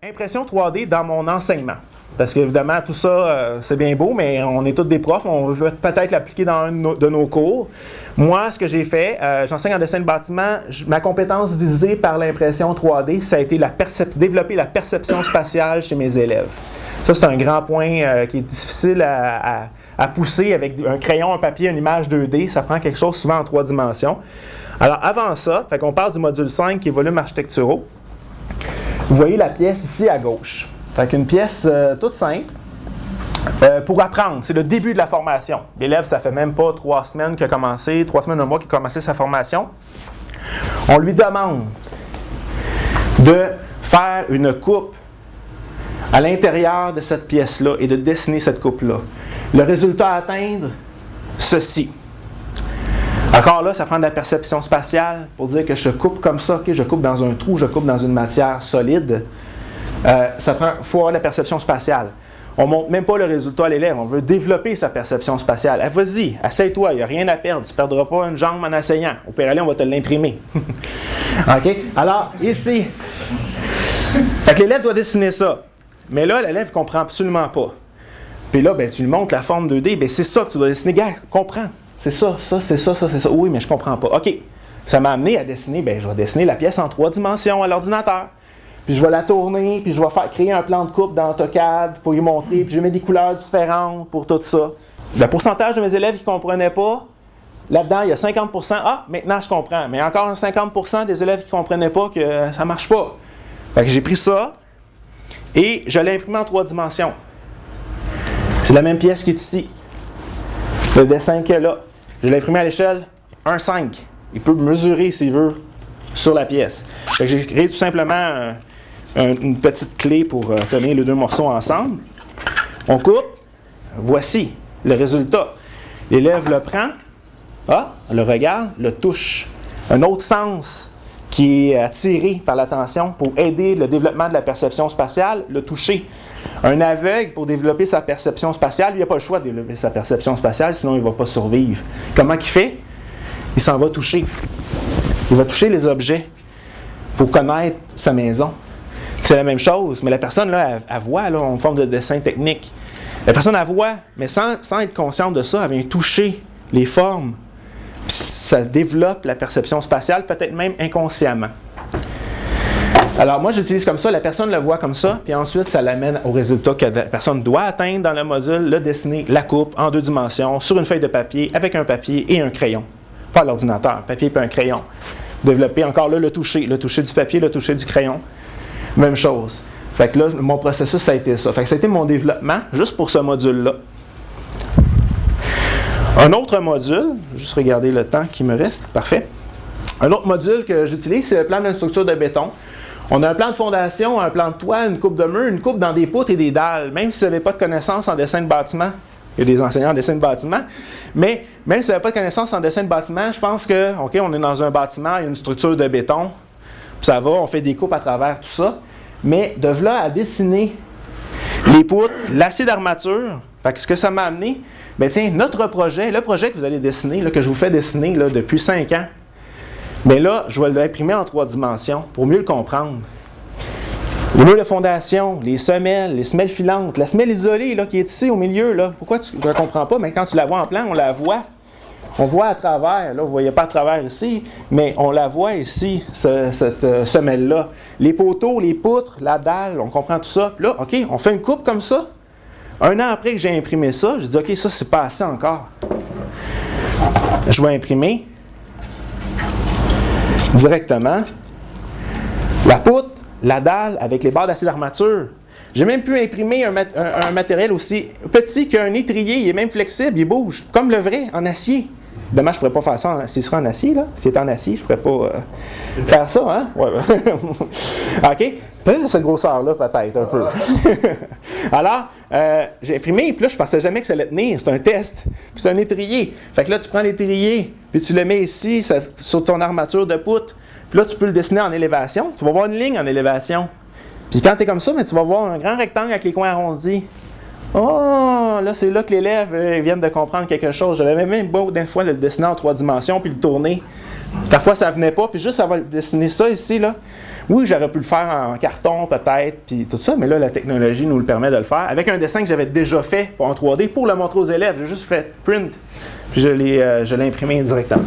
Impression 3D dans mon enseignement. Parce qu'évidemment, tout ça, c'est bien beau, mais on est tous des profs, on veut peut-être l'appliquer dans un de nos cours. Moi, ce que j'ai fait, j'enseigne en dessin de bâtiment. Ma compétence visée par l'impression 3D, ça a été développer la perception spatiale chez mes élèves. Ça, c'est un grand point qui est difficile à pousser avec un crayon, un papier, une image 2D. Ça prend quelque chose souvent en 3 dimensions. Alors, avant ça, on parle du module 5 qui est volume architecturaux. Vous voyez la pièce ici à gauche. Fait qu'une pièce toute simple pour apprendre. C'est le début de la formation. L'élève, ça fait même pas 3 semaines qu'il a commencé, 3 semaines, un mois qu'il a commencé sa formation. On lui demande de faire une coupe à l'intérieur de cette pièce-là et de dessiner cette coupe-là. Le résultat à atteindre, ceci. Encore là, ça prend de la perception spatiale pour dire que je coupe comme ça, okay, je coupe dans un trou, je coupe dans une matière solide. Il faut avoir la perception spatiale. On ne montre même pas le résultat à l'élève, on veut développer sa perception spatiale. Ah, vas-y, essaye-toi, il n'y a rien à perdre, tu ne perdras pas une jambe en essayant. Au pire aller, on va te l'imprimer. OK? Alors, ici, fait que l'élève doit dessiner ça. Mais là, l'élève ne comprend absolument pas. Puis là, tu lui montres la forme 2D, c'est ça que tu dois dessiner. Gars, comprends. C'est ça, c'est ça. Oui, mais je comprends pas. OK. Ça m'a amené à dessiner, je vais dessiner la pièce en 3 dimensions à l'ordinateur. Puis je vais la tourner, puis je vais créer un plan de coupe dans AutoCAD pour lui montrer, puis je mets des couleurs différentes pour tout ça. Le pourcentage de mes élèves qui ne comprenaient pas, là-dedans, il y a 50%. Ah, maintenant je comprends. Mais encore 50% des élèves qui ne comprenaient pas que ça ne marche pas. Fait que j'ai pris ça et je l'ai imprimé en 3 dimensions. C'est la même pièce qui est ici. Le dessin qu'il y a là. Je l'ai imprimé à l'échelle 1,5. Il peut mesurer s'il veut sur la pièce. Fait que j'ai créé tout simplement une petite clé pour tenir les 2 morceaux ensemble. On coupe. Voici le résultat. L'élève le prend, le regarde, le touche. Un autre sens qui est attiré par l'attention pour aider le développement de la perception spatiale, le toucher. Un aveugle, pour développer sa perception spatiale, il n'a pas le choix de développer sa perception spatiale, sinon il ne va pas survivre. Comment il fait? Il s'en va toucher. Il va toucher les objets pour connaître sa maison. C'est la même chose, mais la personne, là, elle voit là, en forme de dessin technique. La personne, elle voit, mais sans être consciente de ça, elle vient toucher les formes. Puis ça développe la perception spatiale, peut-être même inconsciemment. Alors moi, j'utilise comme ça, la personne le voit comme ça, puis ensuite, ça l'amène au résultat que la personne doit atteindre dans le module, le dessiner, la coupe en 2 dimensions, sur une feuille de papier, avec un papier et un crayon. Pas à l'ordinateur, papier et un crayon. Développer encore là le toucher du papier, le toucher du crayon. Même chose. Fait que là, mon processus, ça a été ça. Fait que ça a été mon développement, juste pour ce module-là. Un autre module, juste regarder le temps qui me reste, parfait. Un autre module que j'utilise, c'est le plan d'une structure de béton. On a un plan de fondation, un plan de toit, une coupe de mur, une coupe dans des poutres et des dalles. Même si vous n'avez pas de connaissances en dessin de bâtiment, il y a des enseignants en dessin de bâtiment, mais même si vous n'avez pas de connaissances en dessin de bâtiment, je pense que, OK, on est dans un bâtiment, il y a une structure de béton, ça va, on fait des coupes à travers tout ça, mais de là à dessiner les poutres, l'acier d'armature, fait que ce que ça m'a amené, notre projet, le projet que vous allez dessiner, là, que je vous fais dessiner là, depuis 5 ans, mais là, je vais l'imprimer en 3 dimensions pour mieux le comprendre. Les murs de fondation, les semelles filantes, la semelle isolée là, qui est ici au milieu, là, pourquoi tu ne comprends pas? Mais quand tu la vois en plan, on la voit. On voit à travers, là, vous ne voyez pas à travers ici, mais on la voit ici, cette semelle-là. Les poteaux, les poutres, la dalle, on comprend tout ça. Puis là, OK, on fait une coupe comme ça. 1 an après que j'ai imprimé ça, je dis OK, ça, c'est pas assez encore. Je vais imprimer directement la poutre, la dalle avec les barres d'acier d'armature. J'ai même pu imprimer un matériel aussi petit qu'un étrier. Il est même flexible, il bouge, comme le vrai, en acier. Dommage, je ne pourrais pas faire ça s'il serait en acier, là. S'il était en acier, je ne pourrais pas faire ça, hein? Ouais. OK? Peut-être de cette grosseur-là, peut-être, un peu. Alors, j'ai imprimé, puis là, je ne pensais jamais que ça allait tenir. C'est un test. Puis c'est un étrier. Fait que là, tu prends l'étrier, puis tu le mets ici, sur ton armature de poutre. Puis là, tu peux le dessiner en élévation. Tu vas voir une ligne en élévation. Puis quand tu es comme ça, tu vas voir un grand rectangle avec les coins arrondis. Oh, là, c'est là que l'élève vient de comprendre quelque chose. J'avais même beau d'une fois le dessiner en 3 dimensions puis le tourner. Parfois, ça ne venait pas. Puis juste, ça va dessiner ça ici, là. Oui, j'aurais pu le faire en carton peut-être, puis tout ça, mais là, la technologie nous le permet de le faire avec un dessin que j'avais déjà fait en 3D pour le montrer aux élèves. J'ai juste fait print, puis je l'ai imprimé directement.